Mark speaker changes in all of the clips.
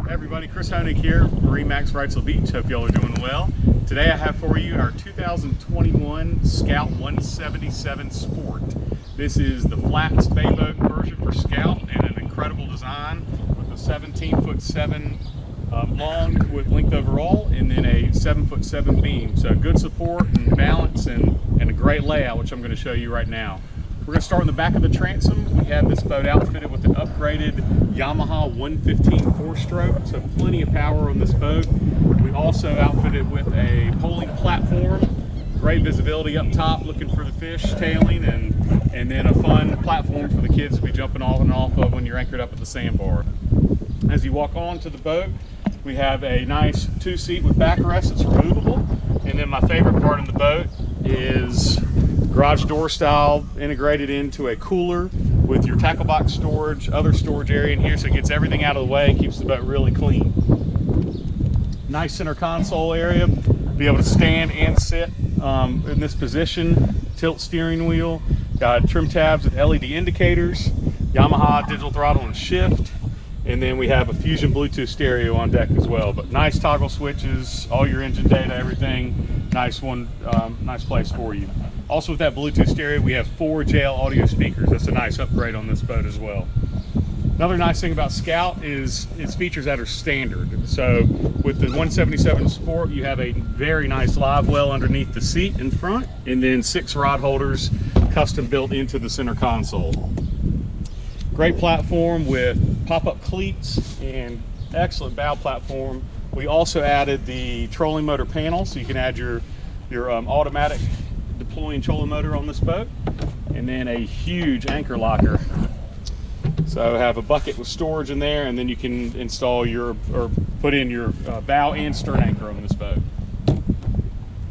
Speaker 1: Hey everybody, Chris Honig here, MarineMax Wrightsville Beach. Hope y'all are doing well. Today I have for you our 2021 Scout 177 Sport. This is the flat spayboat version for Scout and an incredible design with a 17'7" long with length overall and then a 7'7" beam. So good support and balance and a great layout, which I'm going to show you right now. We're going to start in the back of the transom. We have this boat outfitted with an upgraded Yamaha 115 4-stroke, so plenty of power on this boat. We also outfitted with a poling platform, great visibility up top, looking for the fish tailing, and then a fun platform for the kids to be jumping on and off of when you're anchored up at the sandbar. As you walk onto the boat, we have a nice 2-seat with backrest that's removable, and then my favorite part of the boat is garage door style integrated into a cooler with your tackle box storage, other storage area in here, so it gets everything out of the way and keeps the boat really clean. Nice center console area, be able to stand and sit in this position, tilt steering wheel, got trim tabs with LED indicators, Yamaha digital throttle and shift, and then we have a Fusion Bluetooth stereo on deck as well. But nice toggle switches, all your engine data, everything, nice place for you. Also with that Bluetooth stereo, we have 4 JL audio speakers. That's a nice upgrade on this boat as well. Another nice thing about Scout is its features that are standard. So with the 177 Sport, you have a very nice live well underneath the seat in front, and then 6 rod holders custom built into the center console. Great platform with pop-up cleats and excellent bow platform. We also added the trolling motor panel, so you can add your automatic deploying trolling motor on this boat, and then a huge anchor locker. So have a bucket with storage in there, and then you can install or put in your bow and stern anchor on this boat.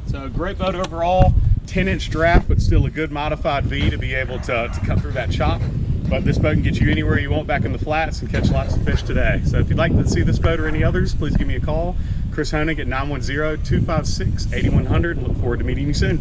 Speaker 1: So great boat overall, 10-inch draft, but still a good modified V to be able to cut through that chop. But this boat can get you anywhere you want back in the flats and catch lots of fish today. So if you'd like to see this boat or any others, please give me a call. Chris Honig at 910-256-8100. Look forward to meeting you soon.